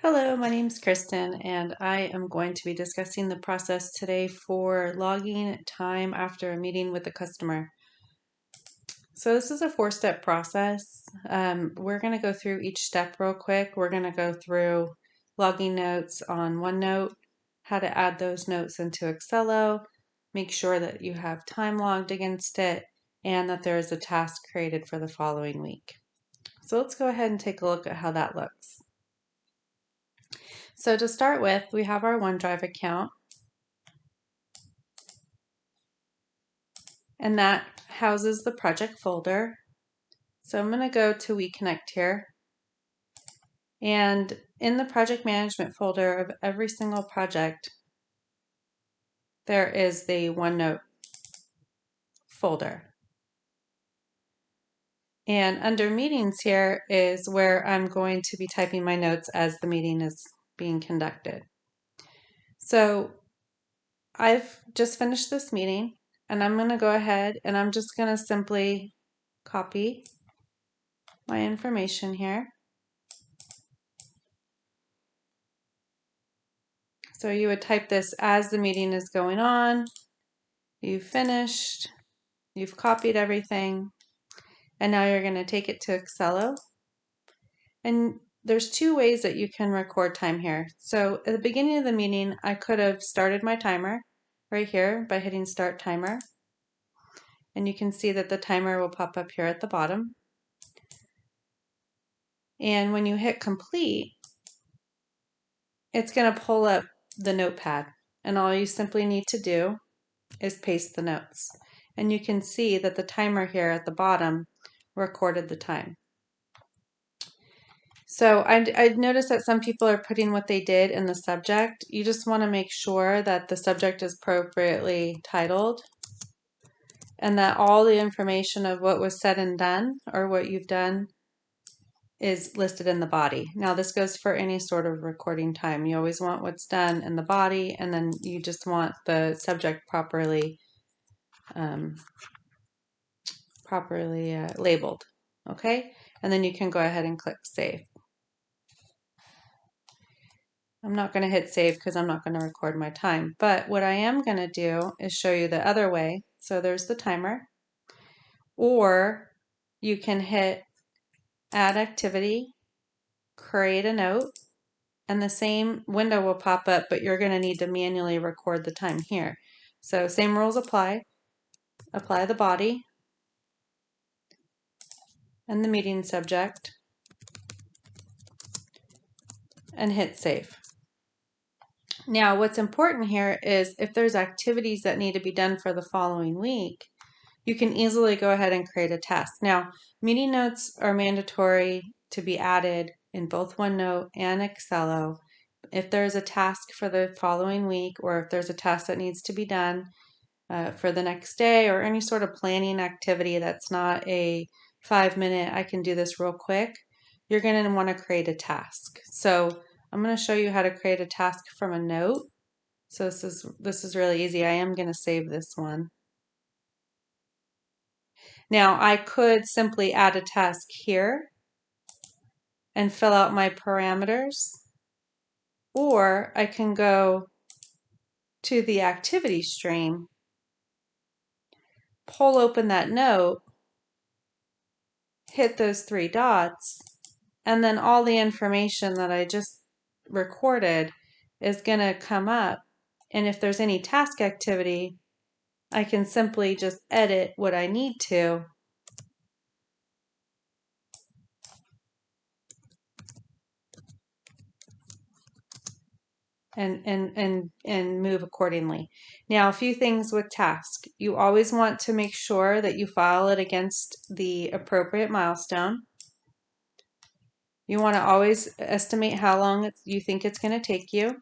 Hello, my name is Kristen, and I am going to be discussing the process today for logging time after a meeting with a customer. So this is a four-step process. We're going to go through each step real quick. We're going to go through logging notes on OneNote, how to add those notes into Accelo, make sure that you have time logged against it, and that there is a task created for the following week. So let's go ahead and take a look at how that looks. So to start with, we have our OneDrive account, and that houses the project folder. So I'm going to go to WeConnect here, and in the project management folder of every single project, there is the OneNote folder. And under meetings here is where I'm going to be typing my notes as the meeting is being conducted. So I've just finished this meeting, and I'm going to go ahead and I'm just going to simply copy my information here. So you would type this as the meeting is going on. You've finished, you've copied everything, and now you're going to take it to Accelo. And there's two ways that you can record time here. So at the beginning of the meeting, I could have started my timer right here by hitting start timer. And you can see that the timer will pop up here at the bottom. And when you hit complete, it's going to pull up the notepad. And all you simply need to do is paste the notes. And you can see that the timer here at the bottom recorded the time. So I'd noticed that some people are putting what they did in the subject. You just want to make sure that the subject is appropriately titled and that all the information of what was said and done or what you've done is listed in the body. Now this goes for any sort of recording time. You always want what's done in the body, and then you just want the subject properly labeled, okay? And then you can go ahead and click save. I'm not going to hit save because I'm not going to record my time, but what I am going to do is show you the other way. So there's the timer, or you can hit add activity, create a note, and the same window will pop up, but you're going to need to manually record the time here. So same rules apply. Apply the body and the meeting subject and hit save. Now what's important here is if there's activities that need to be done for the following week, you can easily go ahead and create a task. Now, meeting notes are mandatory to be added in both OneNote and Accelo. If there's a task for the following week, or if there's a task that needs to be done for the next day, or any sort of planning activity that's not a 5-minute, I can do this real quick, you're going to want to create a task. So I'm going to show you how to create a task from a note. So this is really easy. I am going to save this one. Now I could simply add a task here and fill out my parameters, or I can go to the activity stream, pull open that note, hit those three dots, and then all the information that I just recorded is going to come up. And if there's any task activity, I can simply just edit what I need to and move accordingly. Now, a few things with task. You always want to make sure that you file it against the appropriate milestone. You want to always estimate how long you think it's going to take you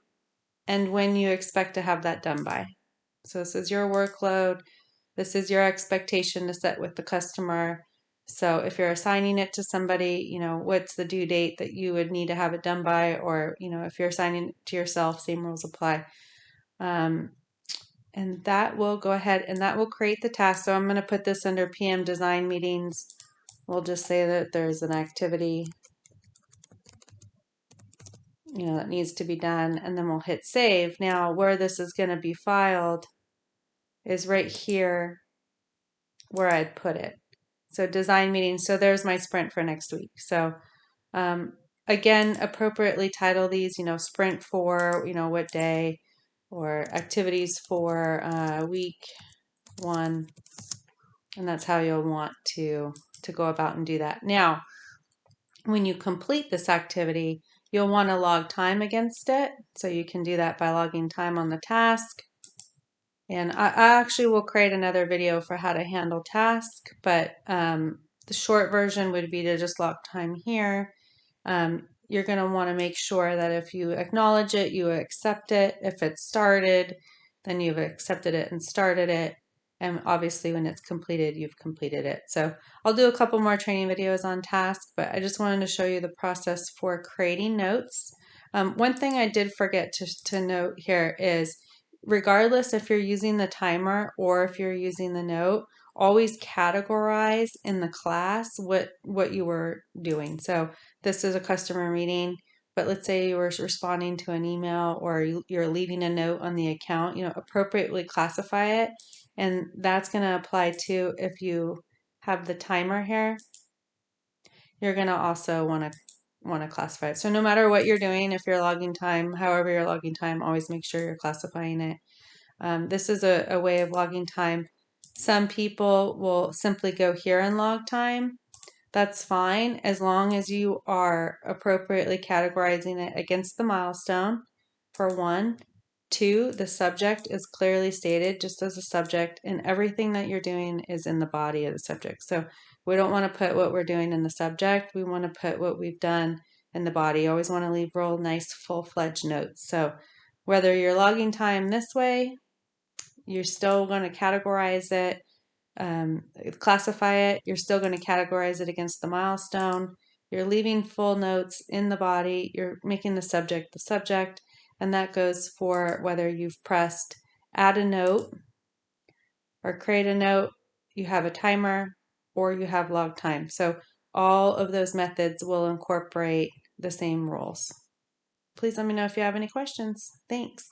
and when you expect to have that done by. So this is your workload. This is your expectation to set with the customer. So if you're assigning it to somebody, you know, what's the due date that you would need to have it done by, or, you know, if you're assigning it to yourself, same rules apply. And that will go ahead and that will create the task. So I'm going to put this under PM design meetings. We'll just say that there's an activity that needs to be done, and then we'll hit save. Now, where this is going to be filed is right here where I'd put it. So design meeting. So there's my sprint for next week. So again, appropriately title these, sprint for, what day, or activities for week 1. And that's how you'll want to go about and do that. Now, when you complete this activity, you'll want to log time against it. So you can do that by logging time on the task. And I actually will create another video for how to handle task, but the short version would be to just log time here. You're going to want to make sure that if you acknowledge it, you accept it. If it's started, then you've accepted it and started it. And obviously when it's completed, you've completed it. So I'll do a couple more training videos on task, but I just wanted to show you the process for creating notes. One thing I did forget to note here is, regardless if you're using the timer or if you're using the note, always categorize in the class what you were doing. So this is a customer meeting, but let's say you were responding to an email or you're leaving a note on the account, appropriately classify it. And that's going to apply to if you have the timer here. You're going to also want to classify it. So no matter what you're doing, if you're logging time, however you're logging time, always make sure you're classifying it. This is a way of logging time. Some people will simply go here and log time. That's fine as long as you are appropriately categorizing it against the milestone, for 1. 2, the subject is clearly stated just as a subject, and everything that you're doing is in the body of the subject. So we don't want to put what we're doing in the subject. We want to put what we've done in the body. You always want to leave real nice full-fledged notes. So whether you're logging time this way, you're still going to categorize it, classify it. You're still going to categorize it against the milestone. You're leaving full notes in the body. You're making the subject the subject. And that goes for whether you've pressed add a note or create a note, you have a timer, or you have log time. So all of those methods will incorporate the same rules. Please let me know if you have any questions. Thanks.